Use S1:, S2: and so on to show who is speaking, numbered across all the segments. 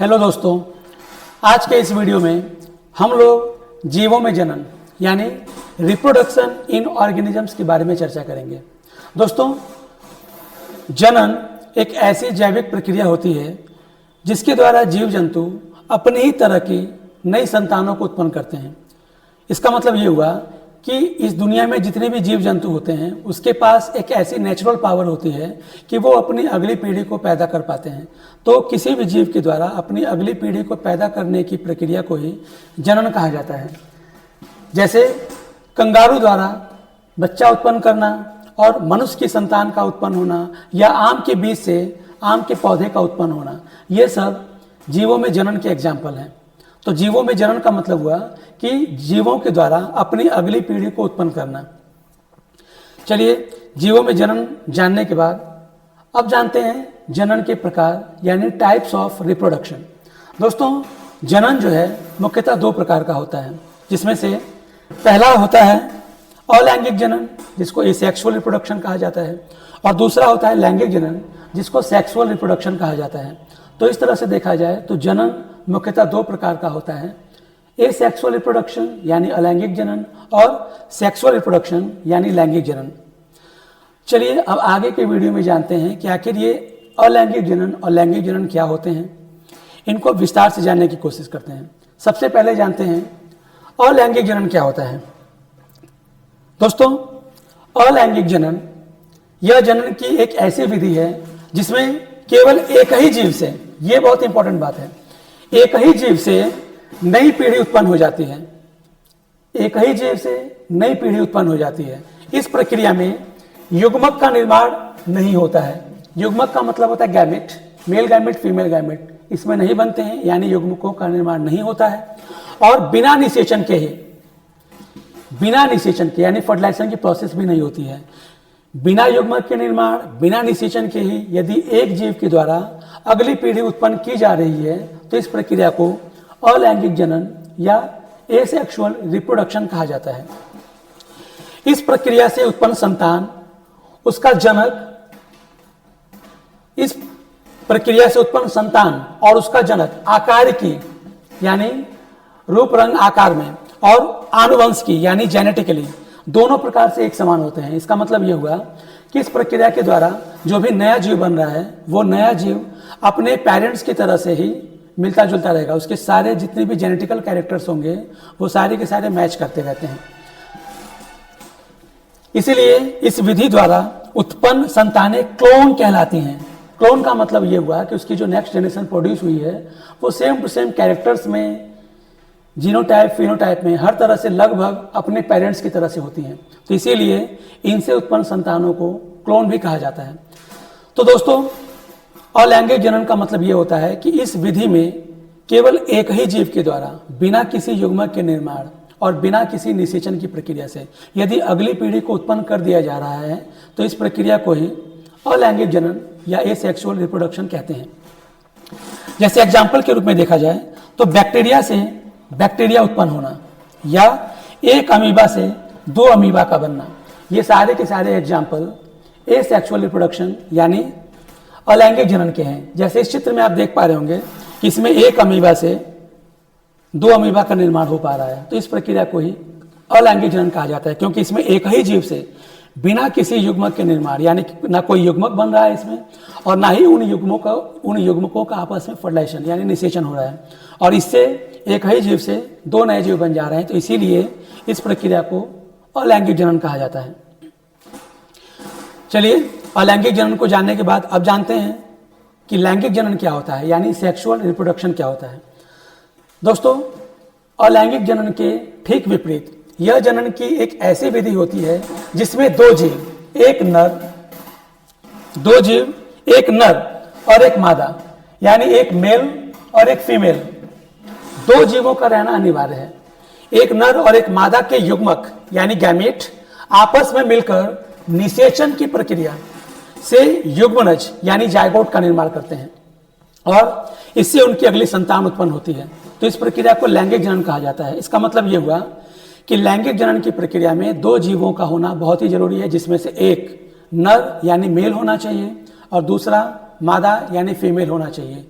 S1: Hello दोस्तों, आज के इस वीडियो में हम लोग जीवों में जनन यानी रिप्रोडक्शन इन ऑर्गेनिजम्स के बारे में चर्चा करेंगे। दोस्तों, जनन एक ऐसी जैविक प्रक्रिया होती है जिसके द्वारा जीव जंतु अपनी ही तरह की नई संतानों को उत्पन्न करते हैं। इसका मतलब ये हुआ कि इस दुनिया में जितने भी जीव जंतु होते हैं उसके पास एक ऐसी नेचुरल पावर होती है कि वो अपनी अगली पीढ़ी को पैदा कर पाते हैं। तो किसी भी जीव के द्वारा अपनी अगली पीढ़ी को पैदा करने की प्रक्रिया को ही जनन कहा जाता है। जैसे कंगारू द्वारा बच्चा उत्पन्न करना और मनुष्य की संतान का उत्पन्न होना या आम के बीज से आम के पौधे का उत्पन्न होना, ये सब जीवों में जनन के एग्जाम्पल हैं। तो जीवों में जनन का मतलब हुआ कि जीवों के द्वारा अपनी अगली पीढ़ी को उत्पन्न करना। चलिए, जीवों में जनन जानने के बाद अब जानते हैं जनन के प्रकार यानी टाइप्स ऑफ रिप्रोडक्शन। दोस्तों, जनन जो है मुख्यतः दो प्रकार का होता है, जिसमें से पहला होता है अलैंगिक जनन, जिसको एसेक्सुअल रिप्रोडक्शन कहा जाता है, और दूसरा होता है लैंगिक जनन, जिसको सेक्सुअल रिप्रोडक्शन कहा जाता है। तो इस तरह से देखा जाए तो जनन मुख्यतः दो प्रकार का होता है, एसेक्सुअल रिप्रोडक्शन यानी अलैंगिक जनन और सेक्सुअल रिप्रोडक्शन यानी लैंगिक जनन। चलिए, अब आगे के वीडियो में जानते हैं कि आखिर ये अलैंगिक जनन और लैंगिक जनन क्या होते हैं। इनको विस्तार से जानने की कोशिश करते हैं। सबसे पहले जानते हैं अलैंगिक जनन क्या होता है। दोस्तों, अलैंगिक जनन यह जनन की एक ऐसी विधि है जिसमें केवल एक ही जीव से, ये बहुत इंपॉर्टेंट बात है, एक ही जीव से नई पीढ़ी उत्पन्न हो जाती है। एक ही जीव से नई पीढ़ी उत्पन्न हो जाती है। इस प्रक्रिया में युग्मक का निर्माण नहीं होता है। युग्मक का मतलब होता है gamete, male gamete, female gamete, इसमें नहीं बनते हैं, यानी युग्मकों का निर्माण नहीं होता है। और बिना निषेचन के यानी फर्टिलाइजेशन की प्रोसेस भी नहीं होती है। बिना युग्मक के निर्माण, बिना निषेचन के ही यदि एक जीव के द्वारा अगली पीढ़ी उत्पन्न की जा रही है तो इस प्रक्रिया को अलैंगिक जनन या एसेक्सुअल रिप्रोडक्शन कहा जाता है। इस प्रक्रिया से उत्पन्न संतान, उसका जनक, इस प्रक्रिया से उत्पन्न संतान और उसका जनक आकार की यानी रूप रंग आकार में और आनुवंश की यानी जेनेटिकली दोनों प्रकार से एक समान होते हैं। इसका मतलब यह हुआ कि इस प्रक्रिया के द्वारा जो भी नया जीव बन रहा है वो नया जीव अपने पेरेंट्स की तरह से ही मिलता जुलता रहेगा। उसके सारे जितने भी जेनेटिकल कैरेक्टर्स होंगे वो सारे के सारे मैच करते रहते हैं। इसीलिए इस विधि द्वारा उत्पन्न संतानें क्लोन कहलाती हैं। क्लोन का मतलब ये हुआ कि उसकी जो नेक्स्ट जनरेशन प्रोड्यूस हुई है वो सेम टू सेम कैरेक्टर्स में, जीनोटाइप, फिनोटाइप में हर तरह से लगभग अपने पेरेंट्स की तरह से होती हैं। तो इसीलिए इनसे उत्पन्न संतानों को क्लोन भी कहा जाता है। तो दोस्तों, अलैंगिक जनन का मतलब ये होता है कि इस विधि में केवल एक ही जीव के द्वारा बिना किसी युग्मक के निर्माण और बिना किसी निषेचन की प्रक्रिया से यदि अगली पीढ़ी को उत्पन्न कर दिया जा रहा है तो इस प्रक्रिया को ही अलैंगिक जनन या एसेक्सुअल रिप्रोडक्शन कहते हैं। जैसे एग्जाम्पल के रूप में देखा जाए तो बैक्टीरिया से बैक्टीरिया उत्पन्न होना या एक अमीबा से दो अमीबा का बनना, ये सारे के सारे एग्जाम्पल एसेक्सुअल रिप्रोडक्शन यानी अलैंगिक जनन के हैं। जैसे इस चित्र में आप देख पा रहे होंगे कि इसमें एक अमीबा से दो अमीबा का निर्माण हो पा रहा है। तो इस प्रक्रिया को ही अलैंगिक जनन कहा जाता है, क्योंकि इसमें एक ही जीव से बिना किसी युग्मक के निर्माण, यानी ना कोई युग्मक बन रहा है इसमें और ना ही उन युग्मकों का आपस में फर्टिलाइजेशन यानी निषेचन हो रहा है, और इससे एक ही जीव से दो नए जीव बन जा रहे हैं। तो इसीलिए इस प्रक्रिया को अलैंगिक जनन कहा जाता है। चलिए, अलैंगिक जनन को जानने के बाद अब जानते हैं कि लैंगिक जनन क्या होता है यानी सेक्सुअल रिप्रोडक्शन क्या होता है। दोस्तों, अलैंगिक जनन के ठीक विपरीत यह जनन की एक ऐसी विधि होती है जिसमें दो जीव, एक नर और एक मादा यानी एक मेल और एक फीमेल, दो जीवों का रहना अनिवार्य है। एक नर और एक मादा के युग्मक यानी गैमेट आपस में मिलकर निषेचन की प्रक्रिया से युग्मनज यानी जायगोट का निर्माण करते हैं और इससे उनकी अगली संतान उत्पन्न होती है। तो इस प्रक्रिया को लैंगिक जनन कहा जाता है। इसका मतलब यह हुआ कि लैंगिक जनन की प्रक्रिया में दो जीवों का होना बहुत ही जरूरी है, जिसमें से एक नर यानी मेल होना चाहिए और दूसरा मादा यानी फीमेल होना चाहिए।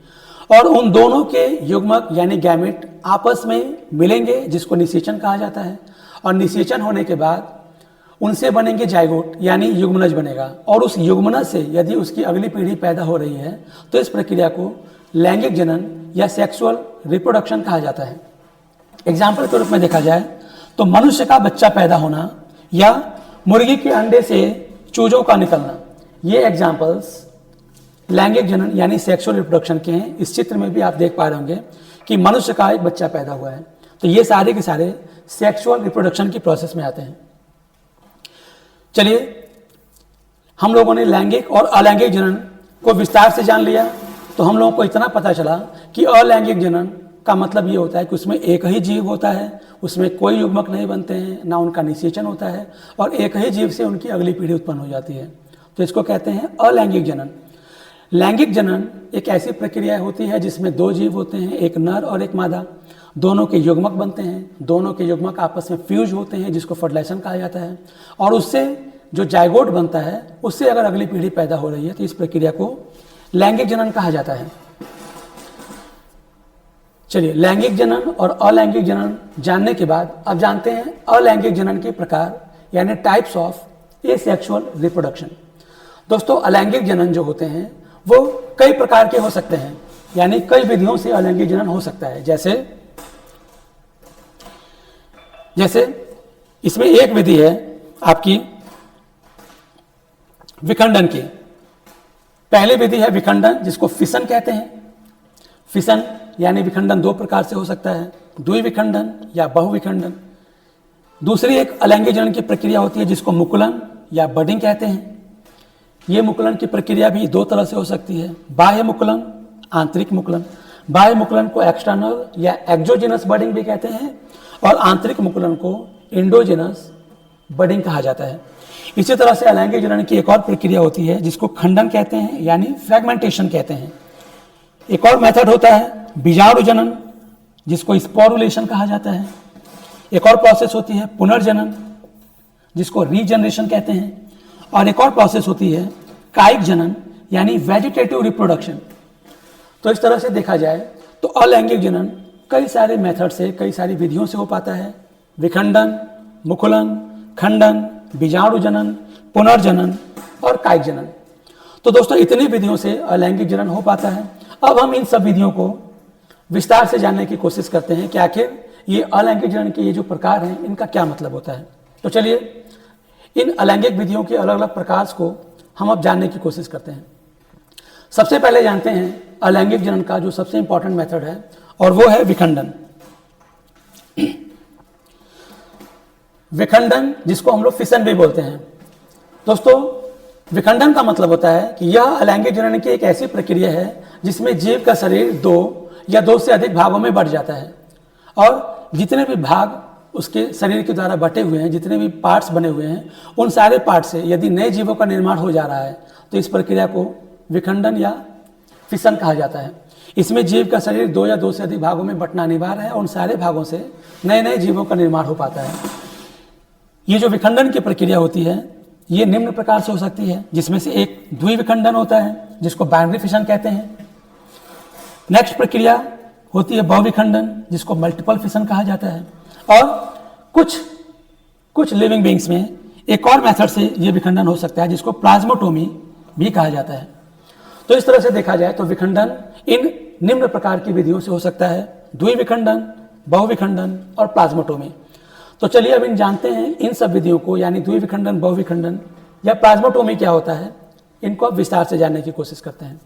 S1: और उन दोनों के युग्मक यानी गैमेट आपस में मिलेंगे, जिसको निषेचन कहा जाता है। और निषेचन होने के बाद उनसे बनेंगे जाइगोट यानी युग्मनज बनेगा, और उस युग्मनज से यदि उसकी अगली पीढ़ी पैदा हो रही है तो इस प्रक्रिया को लैंगिक जनन या सेक्सुअल रिप्रोडक्शन कहा जाता है। एग्जाम्पल के रूप में देखा जाए तो मनुष्य का बच्चा पैदा होना या मुर्गी के अंडे से चूजों का निकलना, ये एग्जाम्पल्स लैंगिक जनन यानी सेक्सुअल रिप्रोडक्शन के हैं। इस चित्र में भी आप देख पा रहे होंगे कि मनुष्य का एक बच्चा पैदा हुआ है, तो ये सारे के सारे सेक्सुअल रिप्रोडक्शन की प्रोसेस में आते हैं। चलिए, हम लोगों ने लैंगिक और अलैंगिक जनन को विस्तार से जान लिया, तो हम लोगों को इतना पता चला कि अलैंगिक जनन का मतलब ये होता है कि उसमें एक ही जीव होता है, उसमें कोई युग्मक नहीं बनते हैं, ना उनका निषेचन होता है, और एक ही जीव से उनकी अगली पीढ़ी उत्पन्न हो जाती है, तो इसको कहते हैं अलैंगिक जनन। लैंगिक जनन एक ऐसी प्रक्रिया होती है जिसमें दो जीव होते हैं, एक नर और एक मादा, दोनों के युग्मक बनते हैं, दोनों के युग्मक आपस में फ्यूज होते हैं जिसको फर्टिलाइजेशन कहा जाता है, और उससे जो जाइगोट बनता है उससे अगर अगली पीढ़ी पैदा हो रही है तो इस प्रक्रिया को लैंगिक जनन कहा जाता है। चलिए, लैंगिक जनन और अलैंगिक जनन जानने के बाद अब जानते हैं अलैंगिक जनन के प्रकार यानी टाइप्स ऑफ एसेक्सुअल रिप्रोडक्शन। दोस्तों, अलैंगिक जनन जो होते हैं वो कई प्रकार के हो सकते हैं, यानी कई विधियों से अलैंगिक जनन हो सकता है। जैसे इसमें एक विधि है आपकी विखंडन की। पहली विधि है विखंडन, जिसको फिशन कहते हैं। फिशन यानी विखंडन दो प्रकार से हो सकता है, द्विविखंडन या बहुविखंडन। दूसरी एक अलैंगिक जनन की प्रक्रिया होती है जिसको मुकुलन या बडिंग कहते हैं। ये मुकुलन की प्रक्रिया भी दो तरह से हो सकती है, बाह्य मुकुलन, आंतरिक मुकुलन। बाह्य मुकुलन को एक्सटर्नल या एक्सोजेनस बडिंग भी कहते हैं, और आंतरिक मुकुलन को एंडोजेनस बडिंग कहा जाता है। इसी तरह से अलैंगिक जनन की एक और प्रक्रिया होती है जिसको खंडन कहते हैं यानी फ्रैगमेंटेशन कहते हैं। एक और मेथड होता है बीजाणु जनन, जिसको स्पोरुलेशन कहा जाता है। एक और प्रोसेस होती है पुनर्जनन, जिसको रीजनरेशन कहते हैं, और एक और प्रोसेस होती है कायिक जनन यानी वेजिटेटिव रिप्रोडक्शन। तो इस तरह से देखा जाए तो अलैंगिक जनन कई सारे मेथड से, कई सारी विधियों से हो पाता है। विखंडन, मुकुलन, खंडन, बीजाणु जनन, पुनर्जनन और कायिक जनन। तो दोस्तों, इतनी विधियों से अलैंगिक जनन हो पाता है। अब हम इन सब विधियों को विस्तार से जानने की कोशिश करते हैं कि आखिर ये अलैंगिक जनन के ये जो प्रकार हैं इनका क्या मतलब होता है। तो चलिए, इन अलैंगिक विधियों के अलग अलग प्रकार को हम अब जानने की कोशिश करते हैं। सबसे पहले जानते हैं अलैंगिक जनन का जो सबसे इंपॉर्टेंट मेथड है, और वो है विखंडन। विखंडन, जिसको हम लोग फिशन भी बोलते हैं। दोस्तों, विखंडन का मतलब होता है कि यह अलैंगिक जनन की एक ऐसी प्रक्रिया है जिसमें जीव का शरीर दो या दो से अधिक भागों में बढ़ जाता है, और जितने भी भाग उसके शरीर के द्वारा बटे हुए हैं, जितने भी पार्ट्स बने हुए हैं, उन सारे पार्ट से यदि नए जीवों का निर्माण हो जा रहा है तो इस प्रक्रिया को विखंडन या फिशन कहा जाता है। इसमें जीव का शरीर दो या दो से अधिक भागों में बंटना अनिवार्य है, और उन सारे भागों से नए नए जीवों का निर्माण हो पाता है। ये जो विखंडन की प्रक्रिया होती है ये निम्न प्रकार से हो सकती है, जिसमें से एक द्विविखंडन होता है जिसको बाइनरी फिशन कहते हैं। नेक्स्ट प्रक्रिया होती है बहुविखंडन, जिसको मल्टीपल फिशन कहा जाता है। और कुछ लिविंग बींग्स में एक और मेथड से ये विखंडन हो सकता है जिसको प्लाज्मोटोमी भी कहा जाता है। तो इस तरह से देखा जाए तो विखंडन इन निम्न प्रकार की विधियों से हो सकता है, द्विविखंडन, बहुविखंडन और प्लाज्मोटोमी। तो चलिए अब इन जानते हैं इन सब विधियों को, यानी द्विविखंडन, बहुविखंडन या प्लाज्मोटोमी क्या होता है, इनको अब विस्तार से जानने की कोशिश करते हैं।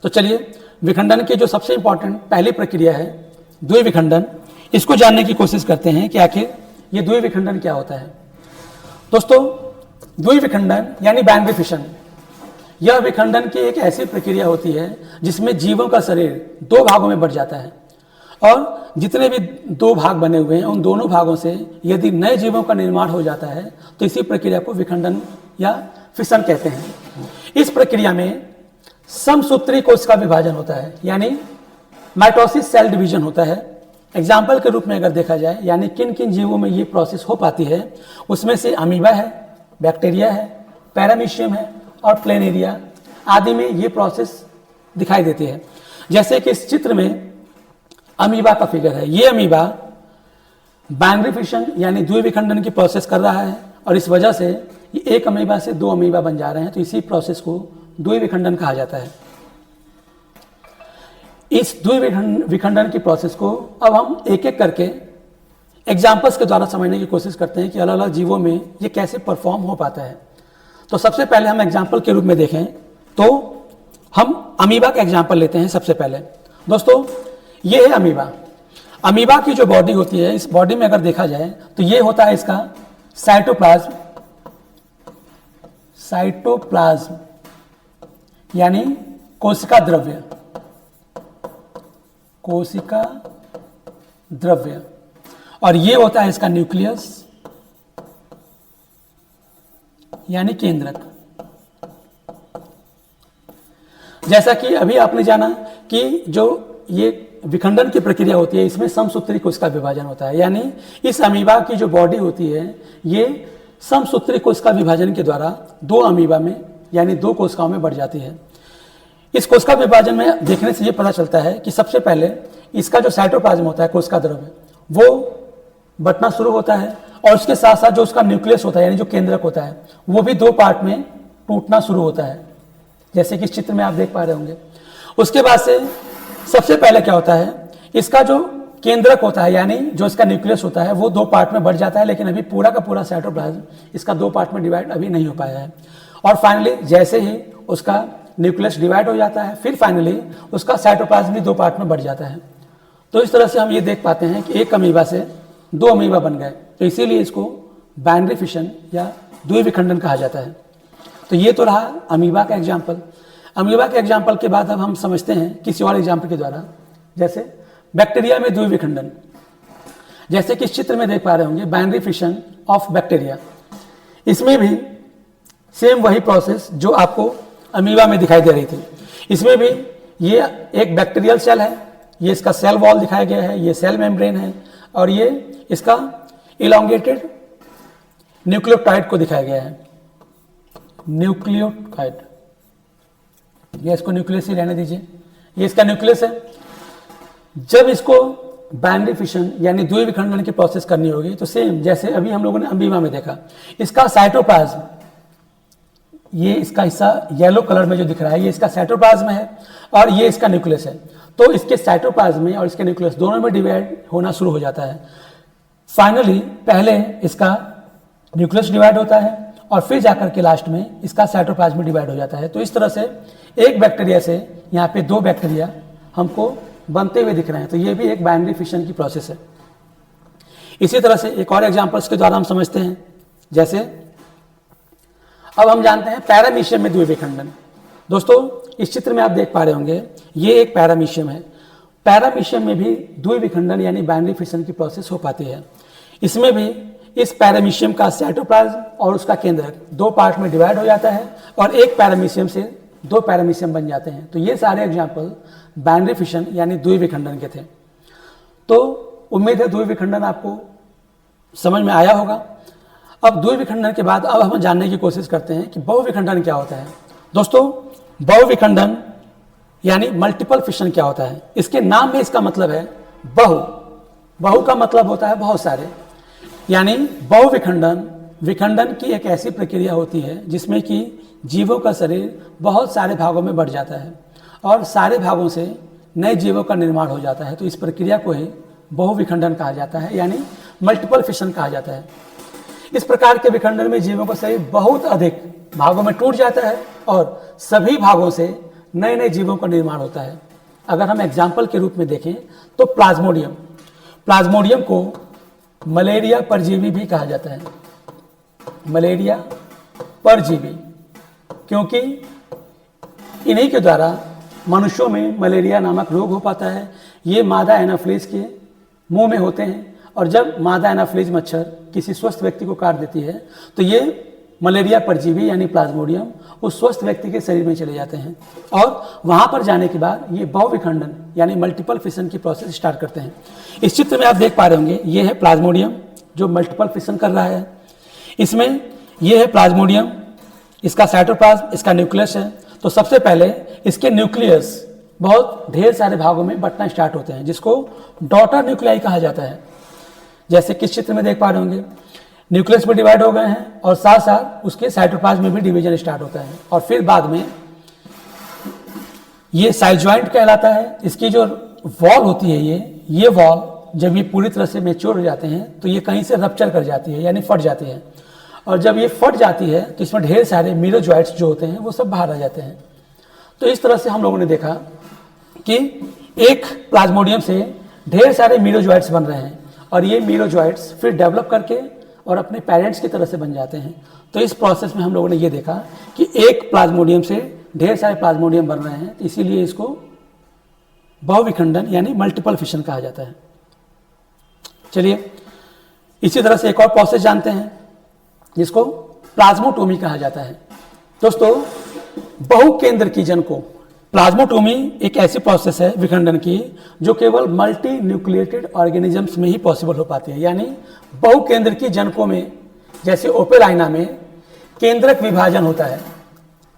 S1: तो चलिए, विखंडन की जो सबसे इंपॉर्टेंट पहली प्रक्रिया है द्विविखंडन, इसको जानने की कोशिश करते हैं कि आखिर ये द्विविखंडन क्या होता है। दोस्तों, द्विविखंडन यानी बाइनरी फिशन, यह विखंडन की एक ऐसी प्रक्रिया होती है जिसमें जीवों का शरीर दो भागों में बढ़ जाता है, और जितने भी दो भाग बने हुए हैं उन दोनों भागों से यदि नए जीवों का निर्माण हो जाता है तो इसी प्रक्रिया को विखंडन या फिशन कहते हैं। इस प्रक्रिया में समसूत्री कोश का विभाजन होता है, यानी माइटोसिस सेल डिवीजन होता है। एग्जाम्पल के रूप में अगर देखा जाए, यानी किन किन जीवों में ये प्रोसेस हो पाती है, उसमें से अमीबा है, बैक्टीरिया है, पैरामीशियम है और प्लेनेरिया आदि में ये प्रोसेस दिखाई देती है। जैसे कि इस चित्र में अमीबा का फिगर है। ये अमीबा बाइनरी फिशन यानी द्विविखंडन की प्रोसेस कर रहा है और इस वजह से ये एक अमीबा से दो अमीबा बन जा रहे हैं, तो इसी प्रोसेस को द्विविखंडन कहा जाता है। इस द्विविखंडन की प्रोसेस को अब हम एक एक करके एग्जाम्पल्स के द्वारा समझने की कोशिश करते हैं कि अलग अलग जीवों में ये कैसे परफॉर्म हो पाता है। तो सबसे पहले हम एग्जाम्पल के रूप में देखें तो हम अमीबा का एग्जाम्पल लेते हैं। सबसे पहले दोस्तों ये है अमीबा। अमीबा की जो बॉडी होती है, इस बॉडी में अगर देखा जाए तो ये होता है इसका साइटोप्लाज्म। साइटोप्लाज्म यानी कोशिका द्रव्य, कोशिका द्रव्य, और ये होता है इसका न्यूक्लियस यानी केंद्रक। जैसा कि अभी आपने जाना कि जो ये विखंडन की प्रक्रिया होती है, इसमें समसूत्री कोशिका विभाजन होता है, यानी इस अमीबा की जो बॉडी होती है ये समसूत्री कोशिका विभाजन के द्वारा दो अमीबा में यानी दो कोशिकाओं में बढ़ जाती है। इस कोशिका विभाजन में देखने से ये पता चलता है कि सबसे पहले इसका जो साइटोप्लाज्म होता है, कोशिका द्रव्य, वो बंटना शुरू होता है और उसके साथ साथ जो उसका न्यूक्लियस होता है यानी जो केंद्रक होता है वो भी दो पार्ट में टूटना शुरू होता है, जैसे कि इस चित्र में आप देख पा रहे होंगे। उसके बाद से सबसे पहले क्या होता है, इसका जो केंद्रक होता है यानी जो इसका न्यूक्लियस होता है वो दो पार्ट में बढ़ जाता है, लेकिन अभी पूरा का पूरा साइटोप्लाज्म इसका दो पार्ट में डिवाइड अभी नहीं हो पाया है। और फाइनली जैसे ही उसका न्यूक्लियस डिवाइड हो जाता है, फिर फाइनली उसका साइटोप्लाज्म भी दो पार्ट में बढ़ जाता है। तो इस तरह से हम ये देख पाते हैं कि एक अमीबा से दो अमीबा बन गए, तो इसीलिए इसको बाइनरी फिशन या द्विविखंडन कहा जाता है। तो ये तो रहा अमीबा का एग्जाम्पल। अमीबा के एग्जाम्पल के बाद अब हम समझते हैं किसी और एग्जाम्पल के द्वारा, जैसे बैक्टीरिया में द्विविखंडन। जैसे कि इस चित्र में देख पा रहे होंगे बाइनरी फिशन ऑफ बैक्टीरिया। इसमें भी सेम वही प्रोसेस जो आपको अमीबा में दिखाई दे रही थी। इसमें भी ये एक बैक्टीरियल सेल है, ये इसका सेल वॉल दिखाया गया है, ये सेल मेम्ब्रेन है और ये इसका इलोंगेटेड न्यूक्लियोटाइड को दिखाया गया है। न्यूक्लियोटाइड, ये इसको न्यूक्लियस ही रहने दीजिए, ये इसका न्यूक्लियस है। जब इसको बाइनरी फिशन यानी द्विविखंडन की प्रोसेस करनी होगी तो सेम जैसे अभी हम लोगों ने अमीबा में देखा, इसका साइटोप्लाज्म, ये इसका हिस्सा येलो कलर में जो दिख रहा है ये इसका साइटोप्लाज्म है और ये इसका न्यूक्लियस है। तो इसके साइटोप्लाज्म में और इसके न्यूक्लियस दोनों में डिवाइड होना शुरू हो जाता है। फाइनली पहले इसका न्यूक्लियस डिवाइड होता है और फिर जाकर के लास्ट में इसका साइटोप्लाज्म डिवाइड हो जाता है। तो इस तरह से एक बैक्टीरिया से यहाँ पे दो बैक्टीरिया हमको बनते हुए दिख रहे हैं। तो ये भी एक बाइनरी फिशन की प्रोसेस है। इसी तरह से एक और एग्जाम्पल्स के द्वारा हम समझते हैं, जैसे अब हम जानते हैं पैरामीशियम में द्विविखंडन। दोस्तों इस चित्र में आप देख पा रहे होंगे ये एक पैरामीशियम है। पैरामीशियम में भी द्विविखंडन यानी बाइनरी फिशन की प्रोसेस हो पाती है। इसमें भी इस पैरामीशियम का साइटोप्लाज्म और उसका केंद्रक दो पार्ट में डिवाइड हो जाता है और एक पैरामीशियम से दो पैरामीशियम बन जाते हैं। तो ये सारे एग्जाम्पल बाइनरी फिशन यानी द्विविखंडन के थे। तो उम्मीद है द्विविखंडन आपको समझ में आया होगा। अब द्विविखंडन के बाद अब हम जानने की कोशिश करते हैं कि बहुविखंडन क्या होता है। दोस्तों बहुविखंडन यानी मल्टीपल फिशन क्या होता है। इसके नाम में इसका मतलब है बहु। बहु का मतलब होता है बहुत सारे, यानी बहुविखंडन विखंडन की एक ऐसी प्रक्रिया होती है जिसमें कि जीवों का शरीर बहुत सारे भागों में बढ़ जाता है और सारे भागों से नए जीवों का निर्माण हो जाता है। तो इस प्रक्रिया को ही बहुविखंडन कहा जाता है यानी मल्टीपल फिशन कहा जाता है। इस प्रकार के विखंडन में जीवों का शरीर बहुत अधिक भागों में टूट जाता है और सभी भागों से नए नए जीवों का निर्माण होता है। अगर हम एग्जाम्पल के रूप में देखें तो प्लाज्मोडियम, प्लाज्मोडियम को मलेरिया परजीवी भी कहा जाता है। मलेरिया परजीवी, क्योंकि इन्हीं के द्वारा मनुष्यों में मलेरिया नामक रोग हो पाता है। ये मादा एनाफ्लीज के मुंह में होते हैं और जब मादा एनाफ्लीज मच्छर किसी स्वस्थ व्यक्ति को काट देती है तो ये मलेरिया परजीवी यानी प्लाज्मोडियम उस स्वस्थ व्यक्ति के शरीर में चले जाते हैं और वहाँ पर जाने के बाद ये बहुविखंडन यानी मल्टीपल फिशन की प्रोसेस स्टार्ट करते हैं। इस चित्र में आप देख पा रहे होंगे ये है प्लाज्मोडियम जो मल्टीपल फिशन कर रहा है। इसमें ये है प्लाज्मोडियम, इसका साइटोप्लाज्म, इसका न्यूक्लियस है। तो सबसे पहले इसके न्यूक्लियस बहुत ढेर सारे भागों में बंटना स्टार्ट होते हैं, जिसको डॉटर न्यूक्लियाई कहा जाता है। जैसे किस चित्र में देख पा रहे होंगे, न्यूक्लियस में डिवाइड हो गए हैं और साथ साथ उसके साइटोप्लाज्म में भी डिवीजन स्टार्ट होता है, और फिर बाद में ये साइड जॉइंट कहलाता है। इसकी जो वॉल होती है, ये वॉल जब ये पूरी तरह से मैच्योर हो जाते हैं तो ये कहीं से रप्चर कर जाती है, यानी फट जाती है, और जब ये फट जाती है तो इसमें ढेर सारे मीरोजॉइट्स जो होते हैं वो सब बाहर आ जाते हैं। तो इस तरह से हम लोगों ने देखा कि एक प्लाज्मोडियम से ढेर सारे मीरोजॉइट्स बन रहे हैं, और ये मीरोजॉइट्स फिर डेवलप करके और अपने पेरेंट्स की तरह से बन जाते हैं। तो इस प्रोसेस में हम लोगों ने ये देखा कि एक प्लाज्मोडियम से ढेर सारे प्लाज्मोडियम बन रहे हैं, इसीलिए इसको बहुविखंडन यानी मल्टीपल फिशन कहा जाता है। चलिए इसी तरह से एक और प्रोसेस जानते हैं जिसको प्लाज्मोटोमी कहा जाता है। दोस्तों, बहुकेंद्र की जन को प्लाज्मोटोमी एक ऐसी प्रोसेस है विखंडन की जो केवल मल्टी न्यूक्लिएटेड ऑर्गेनिजम्स में ही पॉसिबल हो पाती है, यानी बहुकेंद्र की जनकों में, जैसे ओपेलाइना में केंद्रक विभाजन होता है।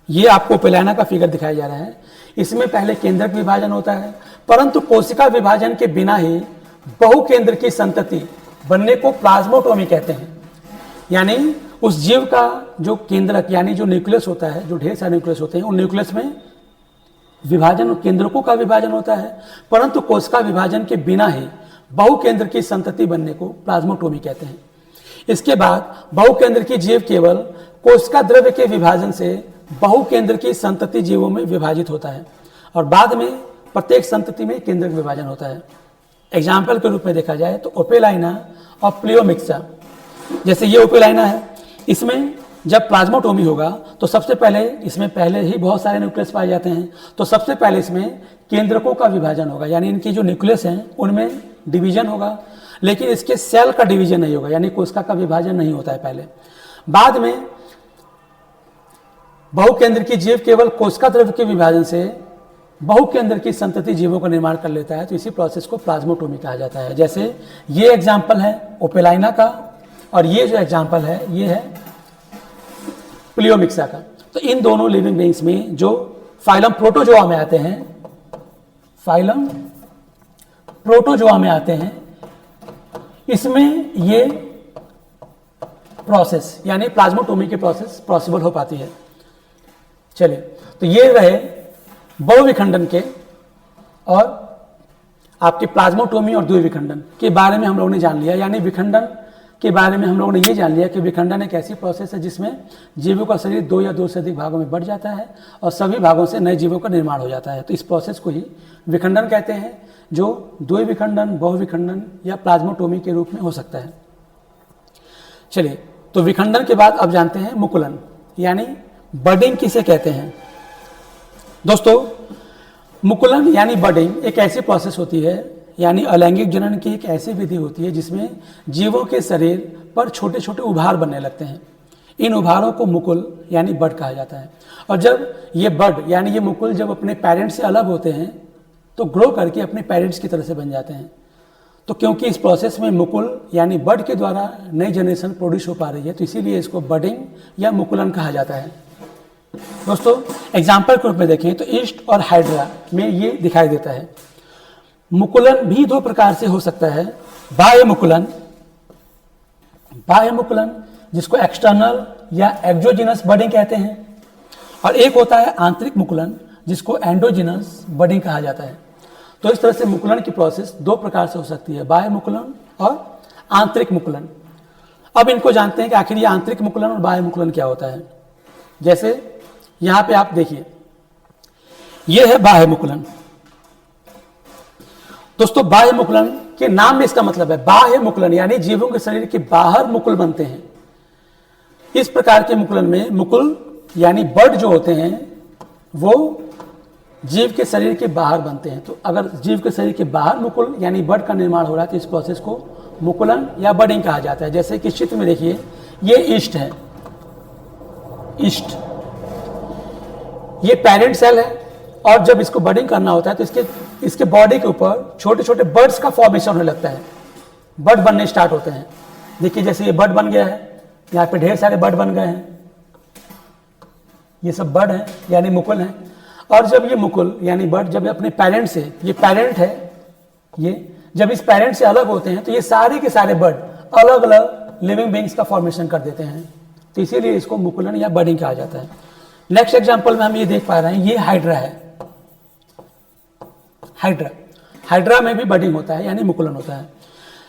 S1: ये आपको ओपेलाइना का फिगर दिखाया जा रहा है, इसमें पहले केंद्रक विभाजन होता है, परंतु कोशिका विभाजन के बिना ही बहुकेंद्र की संतति बनने को प्लाज्मोटोमी कहते हैं। यानी उस जीव का जो केंद्रक यानी जो न्यूक्लियस होता है, जो ढेर सारे न्यूक्लियस होते हैं, उन न्यूक्लियस में विभाजन, केंद्रकों का विभाजन होता है, परंतु कोशिका विभाजन के बिना ही बहुकेंद्र की संतति बनने को प्लाज्मोटोमी कहते हैं। इसके बाद बहुकेंद्र की जीव केवल कोशिका द्रव्य के विभाजन से बहुकेंद्र की संतति जीवों में विभाजित होता है, और बाद में प्रत्येक संतति में केंद्रक विभाजन होता है। एग्जाम्पल के रूप में देखा जाए तो ओपेलाइना और प्लियोमिक्सा, जैसे ये ओपेलाइना है, इसमें जब प्लाज्मोटोमी होगा तो सबसे पहले इसमें पहले ही बहुत सारे न्यूक्लियस पाए जाते हैं, तो सबसे पहले इसमें केंद्रकों का विभाजन होगा, यानी इनकी जो न्यूक्लियस हैं उनमें डिवीजन होगा, लेकिन इसके सेल का डिवीजन नहीं होगा, यानी कोशिका का विभाजन नहीं होता है पहले। बाद में बहुकेंद्र की जीव केवल कोशिका द्रव्य के विभाजन से बहुकेंद्र की संतति जीवों का निर्माण कर लेता है, तो इसी प्रोसेस को प्लाज्मोटोमी कहा जाता है। जैसे ये एग्जाम्पल है ओपेलाइना का, और ये जो एग्जाम्पल है ये है प्लियोमिक्सा का। तो इन दोनों लिविंग बीइंग्स में जो फाइलम प्रोटोजोआ में आते हैं, फाइलम प्रोटोजोआ में आते हैं, इसमें ये प्रोसेस यानी प्लाज्मोटोमी की प्रोसेस पॉसिबल हो पाती है। चलिए, तो ये रहे बहुविखंडन के और आपके प्लाज्मोटोमी और द्विविखंडन के बारे में हम लोगों ने जान लिया। यानी विखंडन के बारे में हम लोगों ने ये जान लिया कि विखंडन एक ऐसी प्रोसेस है जिसमें जीवों का शरीर 2 या 2 से अधिक भागों में बढ़ जाता है और सभी भागों से नए जीवों का निर्माण हो जाता है। तो इस प्रोसेस को ही विखंडन कहते हैं, जो द्विविखंडन, बहुविखंडन या प्लाज्मोटोमी के रूप में हो सकता है। चलिए, तो विखंडन के बाद अब जानते हैं मुकुलन, यानी बडिंग किसे कहते हैं। दोस्तों, मुकुलन यानी बडिंग एक ऐसी प्रोसेस होती है, यानी अलैंगिक जनन की एक ऐसी विधि होती है जिसमें जीवों के शरीर पर छोटे छोटे उभार बनने लगते हैं। इन उभारों को मुकुल यानी बड कहा जाता है। और जब ये बड यानी ये मुकुल जब अपने पेरेंट्स से अलग होते हैं तो ग्रो करके अपने पेरेंट्स की तरह से बन जाते हैं। तो क्योंकि इस प्रोसेस में मुकुल यानी बड के द्वारा नई जनरेशन प्रोड्यूस हो पा रही है, तो इसीलिए इसको बडिंग या मुकुलन कहा जाता है। दोस्तों, एग्जाम्पल के रूप में देखें तो ईस्ट और हाइड्रा में ये दिखाई देता है। मुकुलन भी 2 प्रकार से हो सकता है। बाह्य मुकुलन, जिसको एक्सटर्नल या एक्सोजिनस बडिंग कहते हैं, और एक होता है आंतरिक मुकुलन जिसको एंडोजिनस बडिंग कहा जाता है। तो इस तरह से मुकुलन की प्रोसेस 2 प्रकार से हो सकती है, बाह्य मुकुलन और आंतरिक मुकुलन। अब इनको जानते हैं कि आखिर ये आंतरिक मुकुलन और बाह्य मुकुलन क्या होता है। जैसे यहां पे आप देखिए, ये है बाह्य मुकुलन। दोस्तों, बाह्य मुकुलन के नाम में इसका मतलब है बाह्य मुकुलन, यानी जीवों के शरीर के बाहर मुकुल बनते हैं। इस प्रकार के मुकुलन में मुकुल यानी बड जो होते हैं वो जीव के शरीर के बाहर बनते हैं। तो अगर जीव के शरीर के बाहर मुकुल यानी बड का निर्माण हो रहा है तो इस प्रोसेस को मुकुलन या बडिंग कहा जाता है। जैसे कि चित्र में देखिए, ये ईस्ट है, ईस्ट ये पेरेंट सेल है, और जब इसको बडिंग करना होता है तो इसके बॉडी के ऊपर छोटे छोटे बर्ड्स का फॉर्मेशन होने लगता है, बर्ड बनने स्टार्ट होते हैं। देखिए, जैसे ये बर्ड बन गया है, यहाँ पे ढेर सारे बर्ड बन गए हैं, ये सब बर्ड हैं यानी मुकुल हैं। और जब ये मुकुल यानी बड जब अपने पेरेंट से, ये पेरेंट है, ये जब इस पेरेंट से अलग होते हैं तो ये सारे के सारे बड अलग अलग लिविंग बींग्स का फॉर्मेशन कर देते हैं, तो इसीलिए इसको मुकुलन या बडिंग कहा जाता है। नेक्स्ट एग्जांपल में हम ये देख पा रहे हैं, ये हाइड्रा है। हाइड्रा में भी बडिंग होता है यानी मुकुलन होता है।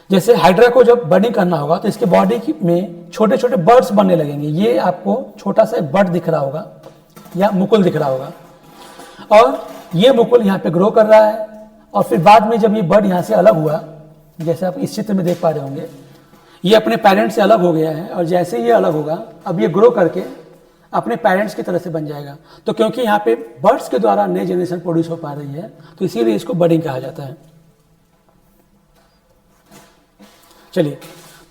S1: जैसे हाइड्रा को जब बडिंग करना होगा तो इसके बॉडी में छोटे छोटे बर्ड्स बनने लगेंगे। ये आपको छोटा सा बर्ड दिख रहा होगा या मुकुल दिख रहा होगा, और ये मुकुल यहाँ पे ग्रो कर रहा है, और फिर बाद में जब ये बर्ड यहाँ से अलग हुआ, जैसे आप इस चित्र में देख पा रहे होंगे, ये अपने पेरेंट्स से अलग हो गया है, और जैसे ये अलग होगा अब ये ग्रो करके अपने पेरेंट्स की तरह से बन जाएगा। तो क्योंकि यहाँ पे बर्ड्स के द्वारा नई जनरेशन प्रोड्यूस हो पा रही है, तो इसीलिए इसको बडिंग कहा जाता है। चलिए,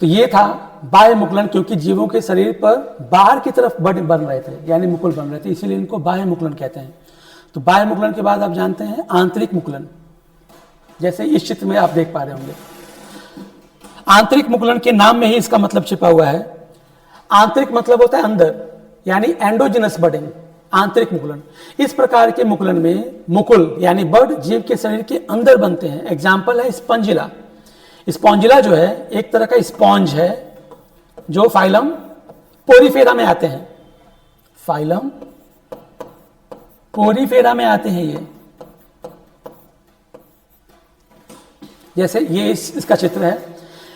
S1: तो ये था बाह्य मुकुलन, क्योंकि जीवों के शरीर पर बाहर की तरफ बड बन रहे थे यानी मुकुल बन रहे थे, इसीलिए इनको बाह्य मुकुलन कहते हैं। तो बाह्य मुकुलन के बाद आप जानते हैं आंतरिक मुकुलन, जैसे इस चित्र में आप देख पा रहे होंगे। आंतरिक मुकुलन के नाम में ही इसका मतलब छिपा हुआ है। आंतरिक मतलब होता है अंदर, यानी एंडोजिनस बडिंग, आंतरिक मुकुलन। इस प्रकार के मुकुलन में मुकुल यानी बड जीव के शरीर के अंदर बनते हैं। एग्जाम्पल है स्पंजिला। स्पॉन्जिला जो है एक तरह का स्पॉन्ज है जो फाइलम पोरीफेरा में आते हैं। फाइलम पोरीफेरा में आते हैं ये। जैसे ये इसका चित्र है,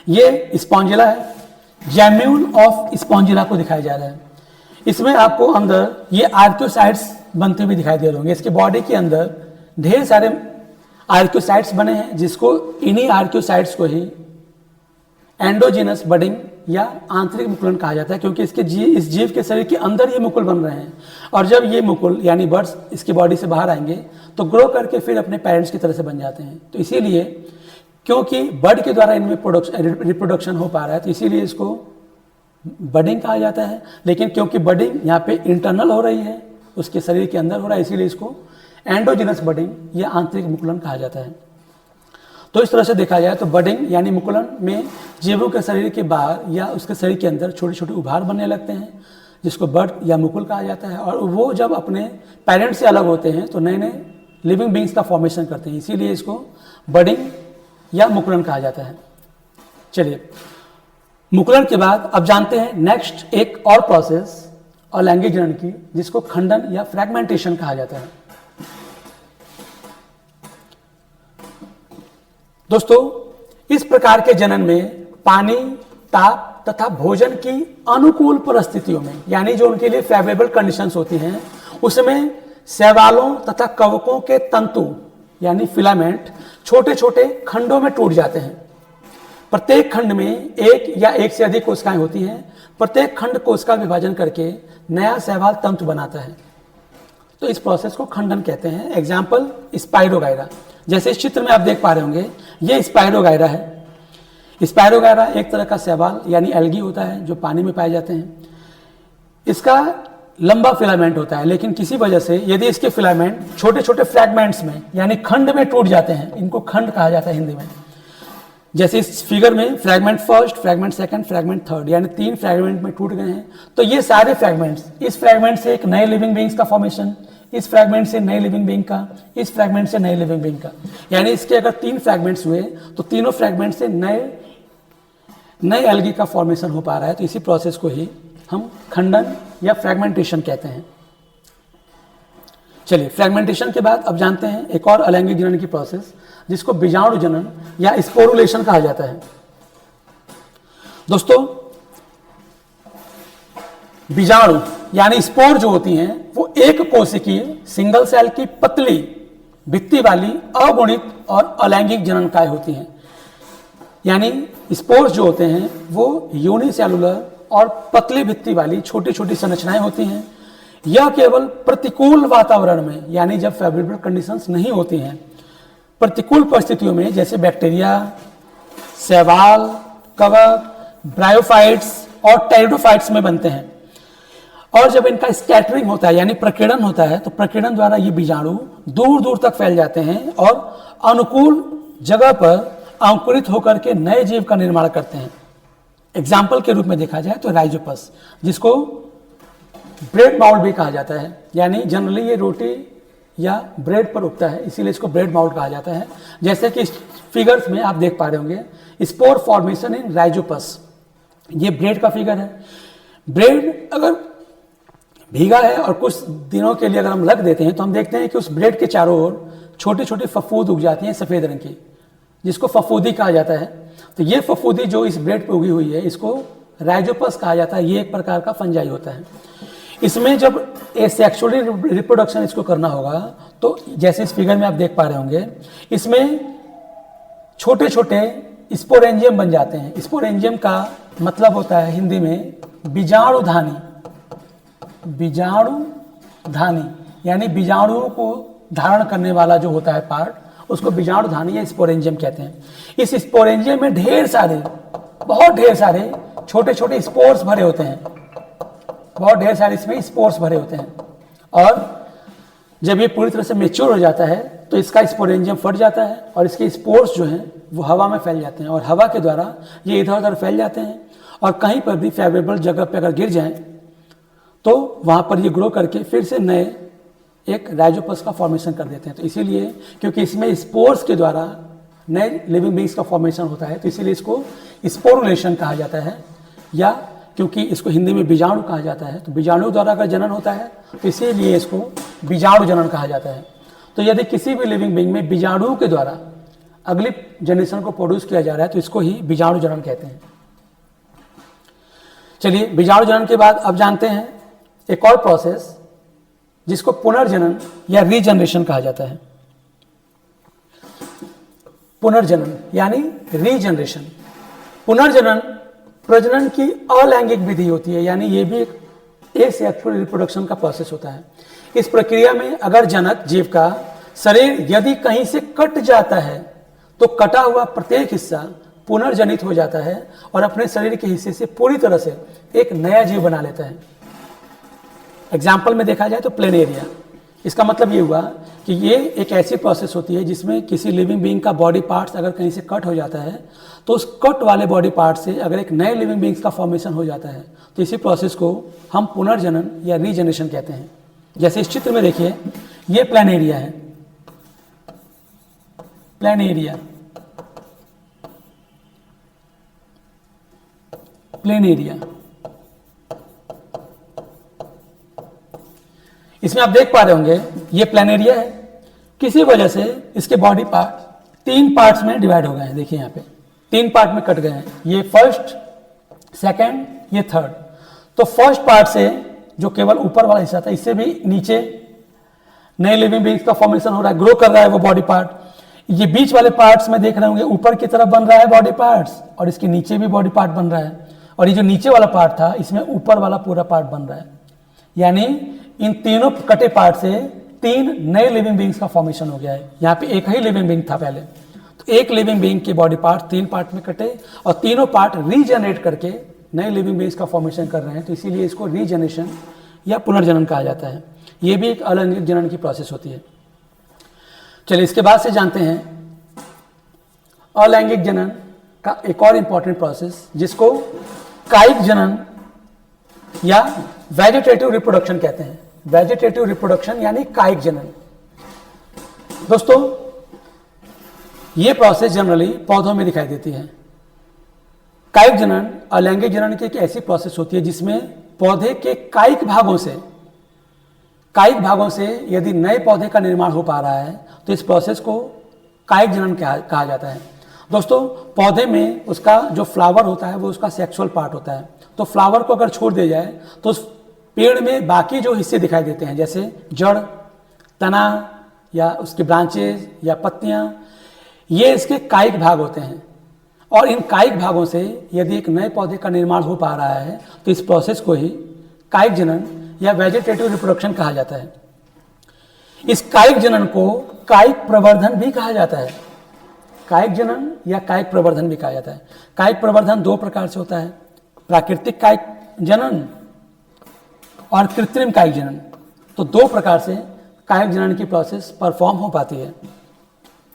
S1: ये स्पॉन्जिला है। जैम्यूल ऑफ स्पॉन्जिला को दिखाया जा रहा है। इसमें आपको अंदर ये आर्कियोसाइट्स बनते हुए दिखाई दे रहे होंगे। इसके बॉडी के अंदर ढेर सारे आर्कियोसाइट्स बने हैं, जिसको इन्हीं आर्कियोसाइट्स को ही एंडोजिनस बडिंग या आंतरिक मुकुलन कहा जाता है, क्योंकि इस जीव के शरीर के अंदर ये मुकुल बन रहे हैं, और जब ये मुकुल यानी बर्ड्स इसकी बॉडी से बाहर आएंगे तो ग्रो करके फिर अपने पेरेंट्स की तरह से बन जाते हैं। तो इसीलिए क्योंकि बर्ड के द्वारा इनमें रिप्रोडक्शन हो पा रहा है, तो इसीलिए इसको बडिंग कहा जाता है। लेकिन क्योंकि बडिंग यहाँ पे इंटरनल हो रही है, उसके शरीर के अंदर हो रहा है, इसीलिए इसको एंडोजिनस बडिंग या आंतरिक मुकुलन कहा जाता है। तो इस तरह से देखा जाए तो बडिंग यानी मुकुलन में जीवों के शरीर के बाहर या उसके शरीर के अंदर छोटे छोटे उभार बनने लगते हैं, जिसको बड या मुकुल कहा जाता है, और वो जब अपने पेरेंट्स से अलग होते हैं तो नए नए लिविंग बींग्स का फॉर्मेशन करते हैं, इसीलिए इसको बडिंग या मुकुलन कहा जाता है। चलिए, मुकुलन के बाद अब जानते हैं नेक्स्ट एक और प्रोसेस और लैंग्वेज जनन की, जिसको खंडन या फ्रैगमेंटेशन कहा जाता है। दोस्तों, इस प्रकार के जनन में पानी, ताप तथा भोजन की अनुकूल परिस्थितियों में, यानी जो उनके लिए फेवरेबल कंडीशंस होती हैं, उसमें शैवालों तथा कवकों के तंतु यानी फिलामेंट छोटे छोटे खंडों में टूट जाते हैं। प्रत्येक खंड में एक या एक से अधिक कोशिकाएं होती हैं। प्रत्येक खंड कोशिका विभाजन करके नया शैवाल तंतु बनाता है, तो इस प्रोसेस को खंडन कहते हैं। एग्जाम्पल स्पाइरोगायरा, जैसे इस चित्र में आप देख पा रहे होंगे, ये स्पाइरोगायरा है। स्पाइरोगायरा एक तरह का शैवाल यानी एल्गी होता है जो पानी में पाए जाते हैं। इसका लंबा फिलामेंट होता है, लेकिन किसी वजह से यदि इसके फिलामेंट छोटे छोटे फ्रैगमेंट्स में यानी खंड में टूट जाते हैं, इनको खंड कहा जाता है हिंदी में। जैसे इस फिगर में fragment first, fragment second, fragment third, यानी 3 फ्रैगमेंट में टूट गए हैं, तो ये सारे फ्रैगमेंट्स, इस फ्रैगमेंट से एक नए लिविंग बींग्स का फॉर्मेशन, इस फ्रैगमेंट से नए लिविंग बींग का, इस फ्रैगमेंट से नए लिविंग बींग का, यानी इसके अगर 3 फ्रैगमेंट्स हुए तो तीनों फ्रैगमेंट से नए एल्गी का फॉर्मेशन हो पा रहा है। तो इसी प्रोसेस को ही हम खंडन या फ्रैगमेंटेशन कहते हैं। चलिए, फ्रैगमेंटेशन के बाद अब जानते हैं एक और अलैंगिक जनन की प्रोसेस, जिसको बीजाणु जनन या स्पोरुलेशन कहा जाता है। दोस्तों, बीजाणु यानी स्पोर जो होती हैं, वो एक कोशिकीय सिंगल सेल की पतली भित्ति वाली अगुणित और अलैंगिक जननकाय होती हैं। यानी स्पोर्स जो होते हैं वो यूनिसेलुलर और पतली भित्ति वाली छोटी छोटी संरचनाएं होती हैं। यह केवल प्रतिकूल वातावरण में, यानी जब फेवरेबल कंडीशंस नहीं होती हैं, प्रतिकूल परिस्थितियों में, जैसे बैक्टीरिया, शैवाल, कवक, ब्रायोफाइट्स और टेरिडोफाइट्स में बनते हैं। और जब इनका स्कैटरिंग होता है यानी प्रकीर्णन होता है, तो प्रकीर्णन द्वारा ये बीजाणु दूर दूर तक फैल जाते हैं और अनुकूल जगह पर अंकुरित होकर के नए जीव का निर्माण करते हैं। एग्जाम्पल के रूप में देखा जाए तो राइजोपस, जिसको ब्रेड बाउल भी कहा जाता है, यानी जनरली ये रोटी या ब्रेड पर उगता है, इसीलिए इसको ब्रेड माउट कहा जाता है। जैसे कि इस फिगर्स में आप देख पा रहे होंगे, स्पोर फॉर्मेशन इन राइजोपस, ये ब्रेड का फिगर है। ब्रेड अगर भीगा है और कुछ दिनों के लिए अगर हम रख देते हैं तो हम देखते हैं कि उस ब्रेड के चारों ओर छोटी छोटी फफूद उग जाती हैं सफ़ेद रंग की, जिसको फफूदी कहा जाता है। तो ये फफूदी जो इस ब्रेड पर उगी हुई है, इसको राइजोपस कहा जाता है। ये एक प्रकार का फंजाई होता है। इसमें जब सेक्सुअली रिप्रोडक्शन इसको करना होगा तो जैसे इस फिगर में आप देख पा रहे होंगे, इसमें छोटे छोटे स्पोरेंजियम बन जाते हैं। स्पोरेंजियम का मतलब होता है हिंदी में बीजाणुधानी। बीजाणुधानी यानी बीजाणुओं को धारण करने वाला जो होता है पार्ट, उसको बीजाणुधानी या स्पोरेंजियम कहते हैं। इस स्पोरेंजियम में बहुत ढेर सारे छोटे छोटे स्पोर्स भरे होते हैं, बहुत ढेर सारे इसमें स्पोर्स भरे होते हैं। और जब ये पूरी तरह से मेच्योर हो जाता है तो इसका स्पोरेंजियम फट जाता है और इसके स्पोर्स जो हैं वो हवा में फैल जाते हैं, और हवा के द्वारा ये इधर उधर फैल जाते हैं, और कहीं पर भी फेवरेबल जगह पर अगर गिर जाएं तो वहाँ पर ये ग्रो करके फिर से नए एक राइजोपस का फॉर्मेशन कर देते हैं। तो इसीलिए क्योंकि इसमें स्पोर्स के द्वारा नए लिविंग बींग्स का फॉर्मेशन होता है, तो इसीलिए इसको स्पोरुलेशन कहा जाता है, या क्योंकि इसको हिंदी में बीजाणु कहा जाता है, तो बीजाणु द्वारा अगर जनन होता है तो इसीलिए इसको बीजाणु जनन कहा जाता है। तो यदि किसी भी लिविंग बींग में बीजाणुओं के द्वारा अगली जनरेशन को प्रोड्यूस किया जा रहा है तो इसको ही बीजाणु जनन कहते हैं। चलिए, बीजाणु जनन के बाद अब जानते हैं एक और प्रोसेस जिसको पुनर्जनन या रीजनरेशन कहा जाता है। पुनर्जनन यानी रीजनरेशन। पुनर्जनन प्रजनन की अलैंगिक विधि होती है, यानी ये भी एक एसेक्सुअल रिप्रोडक्शन का प्रोसेस होता है। इस प्रक्रिया में अगर जनक जीव का शरीर यदि कहीं से कट जाता है तो कटा हुआ प्रत्येक हिस्सा पुनर्जनित हो जाता है और अपने शरीर के हिस्से से पूरी तरह से एक नया जीव बना लेता है। एग्जाम्पल में देखा जाए तो प्लेनेरिया, इसका मतलब ये हुआ कि ये एक ऐसी प्रोसेस होती है जिसमें किसी लिविंग बीइंग का बॉडी पार्ट्स अगर कहीं से कट हो जाता है तो उस कट वाले बॉडी पार्ट से अगर एक नए लिविंग बीइंग्स का फॉर्मेशन हो जाता है, तो इसी प्रोसेस को हम पुनर्जनन या रीजनरेशन कहते हैं। जैसे इस चित्र में देखिए, ये प्लेनेरिया है, प्लेनेरिया, प्लेनेरिया। इसमें आप देख पा रहे होंगे ये प्लेनेरिया है। किसी वजह से इसके बॉडी पार्ट 3 पार्ट्स में डिवाइड हो गए हैं। देखिए यहाँ पे 3 पार्ट में कट गए हैं, ये फर्स्ट, सेकंड, ये थर्ड। तो फर्स्ट पार्ट से जो केवल ऊपर वाला हिस्सा था, इससे भी नीचे नए लिविंग बीइंग्स का फॉर्मेशन हो रहा है, ग्रो कर रहा है वो बॉडी पार्ट। ये बीच वाले पार्ट्स में देख रहे होंगे ऊपर की तरफ बन रहा है बॉडी पार्ट्स, और इसके नीचे भी बॉडी पार्ट बन रहा है, और ये जो नीचे वाला पार्ट था इसमें ऊपर वाला पूरा पार्ट बन रहा है। यानी इन तीनों कटे पार्ट से 3 नए लिविंग बीइंग्स का फॉर्मेशन हो गया है। यहाँ पे एक ही लिविंग बीइंग था पहले, तो एक लिविंग बीइंग के बॉडी पार्ट 3 पार्ट में कटे और तीनों पार्ट रीजनरेट करके नए लिविंग बीइंग्स का फॉर्मेशन कर रहे हैं, तो इसीलिए इसको रीजनरेशन या पुनर्जनन कहा जाता है। ये भी एक अलैंगिक जनन की प्रोसेस होती है। चलिए, इसके बाद से जानते हैं अलैंगिक जनन का एक और इंपॉर्टेंट प्रोसेस जिसको कायिक जनन या वेजिटेटिव रिप्रोडक्शन कहते हैं। वेजिटेटिव रिप्रोडक्शन यानी कायिक जनन। दोस्तों, ये प्रोसेस जनरली पौधों में दिखाई देती है। कायिक जनन अलैंगिक जनन की एक ऐसी प्रोसेस होती है जिसमें पौधे के कायिक भागों से यदि नए पौधे का निर्माण हो पा रहा है तो इस प्रोसेस को कायिक जनन कहा जाता है। दोस्तों, पौधे में उसका जो फ्लावर होता है वो उसका सेक्सुअल पार्ट होता है, तो फ्लावर को अगर छोड़ दिया जाए तो उस पेड़ में बाकी जो हिस्से दिखाई देते हैं, जैसे जड़, तना या उसकी ब्रांचेज या पत्तियां, ये इसके कायिक भाग होते हैं। और इन कायिक भागों से यदि एक नए पौधे का निर्माण हो पा रहा है तो इस प्रोसेस को ही कायिक जनन या वेजिटेटिव रिप्रोडक्शन कहा जाता है। इस कायिक जनन को कायिक प्रवर्धन भी कहा जाता है। कायिक जनन या कायिक प्रवर्धन भी कहा जाता है। कायिक प्रवर्धन 2 प्रकार से होता है, प्राकृतिक कायिक जनन और कृत्रिम कायिक जनन। तो 2 प्रकार से कायिक जनन की प्रोसेस परफॉर्म हो पाती है।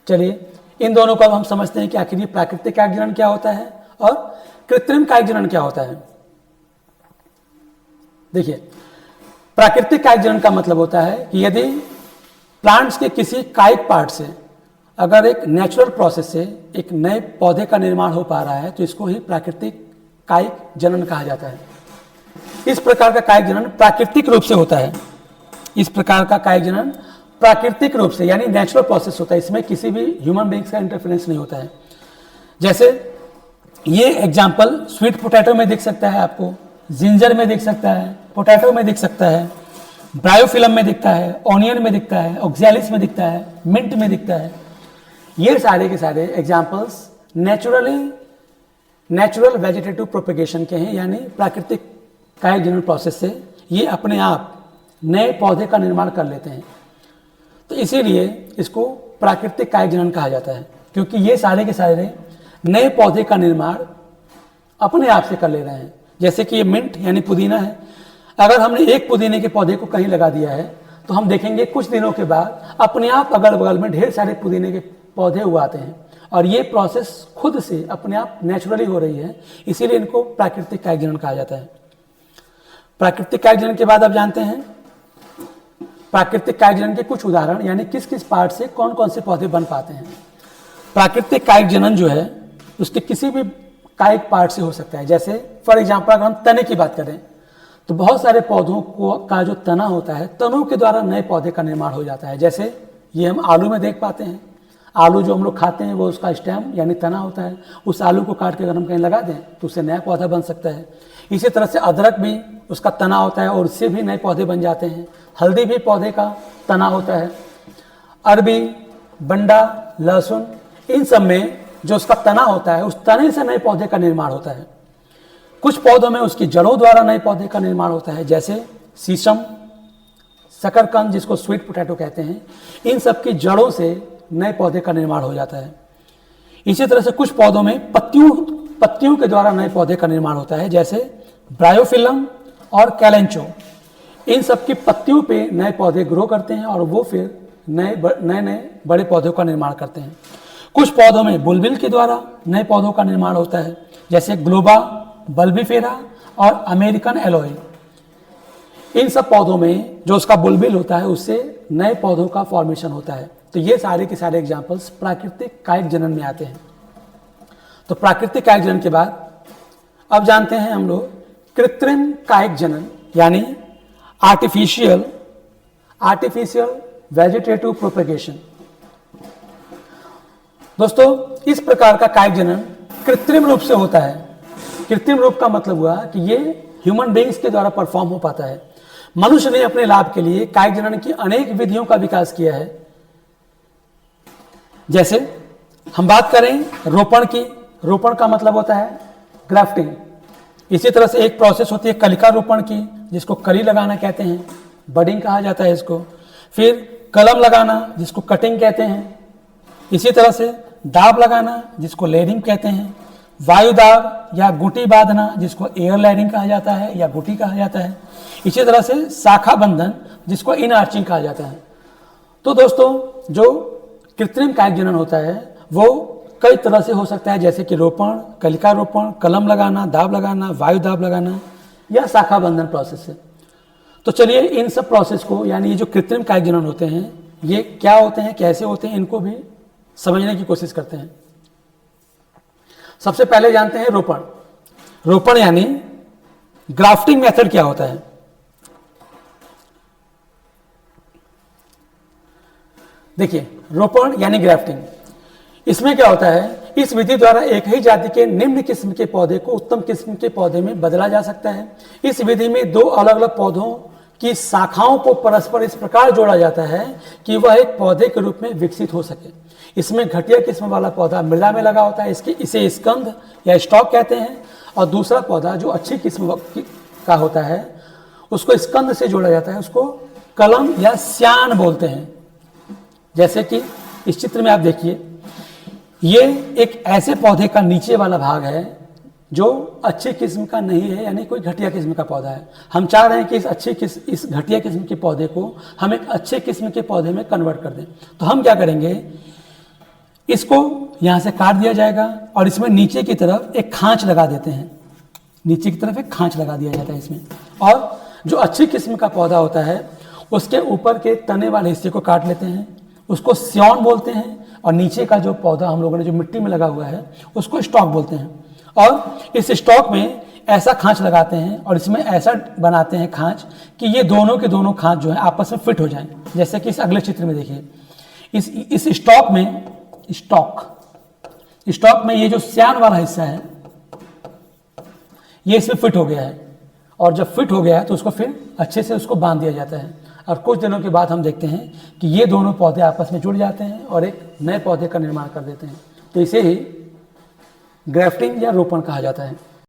S1: चलिए, इन दोनों को अब हम समझते हैं कि आखिर ये प्राकृतिक कायिक जनन क्या होता है और कृत्रिम कायिक जनन क्या होता है। देखिए, प्राकृतिक कायिक जनन का मतलब होता है कि यदि प्लांट्स के किसी कायिक पार्ट से अगर एक नेचुरल प्रोसेस से एक नए पौधे का निर्माण हो पा रहा है तो इसको ही प्राकृतिक कायिक जनन कहा जाता है। इस प्रकार का कायिक जनन प्राकृतिक रूप से होता है। इस प्रकार का कायिक जनन प्राकृतिक रूप से यानी नेचुरल प्रोसेस होता है। इसमें किसी भी ह्यूमन बीइंग्स का इंटरफेरेंस नहीं होता है। जैसे ये एग्जाम्पल स्वीट पोटैटो में दिख सकता है, आपको जिंजर में दिख सकता है, पोटैटो में दिख सकता है, ब्रायोफिलम में दिखता है, ऑनियन में दिखता है, ऑक्सैलिस में दिखता है, मिंट में दिखता है। ये सारे के सारे एग्जाम्पल्स नेचुरल वेजिटेटिव प्रोपेगेशन के हैं, यानी प्राकृतिक कायिक जनन प्रोसेस से ये अपने आप नए पौधे का निर्माण कर लेते हैं। तो इसीलिए इसको प्राकृतिक कायिक जनन कहा जाता है, क्योंकि ये सारे के सारे नए पौधे का निर्माण अपने आप से कर ले रहे हैं। जैसे कि ये मिंट यानी पुदीना है, अगर हमने एक पुदीने के पौधे को कहीं लगा दिया है तो हम देखेंगे कुछ दिनों के बाद अपने आप अगल बगल में ढेर सारे पुदीने के पौधे उगाते हैं, और ये प्रोसेस खुद से अपने आप नेचुरली हो रही है। इसीलिए इनको प्राकृतिक कायिक जनन कहा जाता है। प्राकृतिक कायिक जनन के बाद आप जानते हैं प्राकृतिक कायिक जनन के कुछ उदाहरण, यानी किस किस पार्ट से कौन कौन से पौधे बन पाते हैं। प्राकृतिक कायिक जनन जो है उसके किसी भी कायिक पार्ट से हो सकता है। जैसे फॉर एग्जाम्पल अगर हम तने की बात करें तो बहुत सारे पौधों का जो तना होता है, तनों के द्वारा नए पौधे का निर्माण हो जाता है। जैसे ये हम आलू में देख पाते हैं, आलू जो हम लोग खाते हैं वो उसका स्टेम यानी तना होता है। उस आलू को काट के अगर हम कहीं लगा दें तो उससे नया पौधा बन सकता है। इसी तरह से अदरक भी उसका तना होता है और उससे भी नए पौधे बन जाते हैं। हल्दी भी पौधे का तना होता है। अरबी, बंडा, लहसुन, इन सब में जो उसका तना होता है उस तने से नए पौधे का निर्माण होता है। कुछ पौधों में उसकी जड़ों द्वारा नए पौधे का निर्माण होता है, जैसे शीशम, शकरकंद जिसको स्वीट पोटैटो कहते हैं, इन सब की जड़ों से नए पौधे का निर्माण हो जाता है। इसी तरह से कुछ पौधों में पत्तियों के द्वारा नए पौधे का निर्माण होता है, जैसे ब्रायोफिलम और कैलेंचो। इन सब की पत्तियों पे नए पौधे ग्रो करते हैं और वो फिर नए बड़े पौधों का निर्माण करते हैं। कुछ पौधों में बुलबिल के द्वारा नए पौधों का निर्माण होता है, जैसे ग्लोबा, बल्बीफेरा और अमेरिकन एलोए। इन सब पौधों में जो उसका बुलबिल होता है उससे नए पौधों का फॉर्मेशन होता है। तो ये सारे के सारे एग्जाम्पल्स प्राकृतिक कायिक जनन में आते हैं। तो प्राकृतिक कायिक जनन के बाद अब जानते हैं हम लोग कृत्रिम कायिक जनन, यानी आर्टिफिशियल वेजिटेटिव प्रोपेगेशन। दोस्तों, इस प्रकार का कायिक जनन कृत्रिम रूप से होता है। कृत्रिम रूप का मतलब हुआ कि ये ह्यूमन बीइंग्स के द्वारा परफॉर्म हो पाता है। मनुष्य ने अपने लाभ के लिए कायिक जनन की अनेक विधियों का विकास किया है। जैसे हम बात करें रोपण की, रोपण का मतलब होता है ग्राफ्टिंग। इसी तरह से एक प्रोसेस होती है कलिका रोपण की, जिसको कली लगाना कहते हैं, बडिंग कहा जाता है इसको। फिर कलम लगाना, जिसको कटिंग कहते हैं। इसी तरह से दाब लगाना, जिसको लेयरिंग कहते हैं। वायु दाब या गुटी बांधना, जिसको एयर लेयरिंग कहा जाता है या गुटी कहा जाता है। इसी तरह से शाखा बंधन, जिसको इन आर्चिंग कहा जाता है। तो दोस्तों, जो कृत्रिम कायिक जनन होता है वो कई तरह से हो सकता है, जैसे कि रोपण, कलिका रोपण, कलम लगाना, दाब लगाना, वायु दाब लगाना या शाखा बंधन प्रोसेस से। तो चलिए इन सब प्रोसेस को, यानी ये जो कृत्रिम कायिक जनन होते हैं ये क्या होते हैं, कैसे होते हैं, इनको भी समझने की कोशिश करते हैं। सबसे पहले जानते हैं रोपण। रोपण यानी ग्राफ्टिंग मेथड क्या होता है। देखिए, रोपण यानी ग्राफ्टिंग, इसमें क्या होता है, इस विधि द्वारा एक ही जाति के निम्न किस्म के पौधे को उत्तम किस्म के पौधे में बदला जा सकता है। इस विधि में दो अलग अलग पौधों की शाखाओं को परस्पर इस प्रकार जोड़ा जाता है कि वह एक पौधे के रूप में विकसित हो सके। इसमें घटिया किस्म वाला पौधा मृदा में लगा होता है, इसे स्कंद या स्टॉक कहते हैं, और दूसरा पौधा जो अच्छी किस्म का होता है उसको स्कंद से जोड़ा जाता है, उसको कलम या स्यान बोलते हैं। जैसे कि इस चित्र में आप देखिए, ये एक ऐसे पौधे का नीचे वाला भाग है जो अच्छी किस्म का नहीं है, यानी कोई घटिया किस्म का पौधा है। हम चाह रहे हैं कि इस घटिया किस्म के पौधे को हम एक अच्छे किस्म के पौधे में कन्वर्ट कर दें। तो हम क्या करेंगे, इसको यहाँ से काट दिया जाएगा और इसमें नीचे की तरफ एक खांच लगा देते हैं। नीचे की तरफ एक खांच लगा दिया जाता है इसमें, और जो अच्छी किस्म का पौधा होता है उसके ऊपर के तने वाले हिस्से को काट लेते हैं, उसको स्योन बोलते हैं, और नीचे का जो पौधा हम लोगों ने जो मिट्टी में लगा हुआ है उसको स्टॉक बोलते हैं। और इस स्टॉक में ऐसा खांच लगाते हैं और इसमें ऐसा बनाते हैं खांच कि ये दोनों के दोनों खांच जो है आपस में फिट हो जाएं। जैसे कि इस अगले चित्र में देखिए, इस स्टॉक में ये जो स्यान वाला हिस्सा है ये इसमें फिट हो गया है, और जब फिट हो गया है तो उसको फिर अच्छे से उसको बांध दिया जाता है, और कुछ दिनों के बाद हम देखते हैं कि ये दोनों पौधे आपस में जुड़ जाते हैं और एक नए पौधे का निर्माण कर देते हैं। तो इसे ही ग्राफ्टिंग या रोपण कहा जाता है।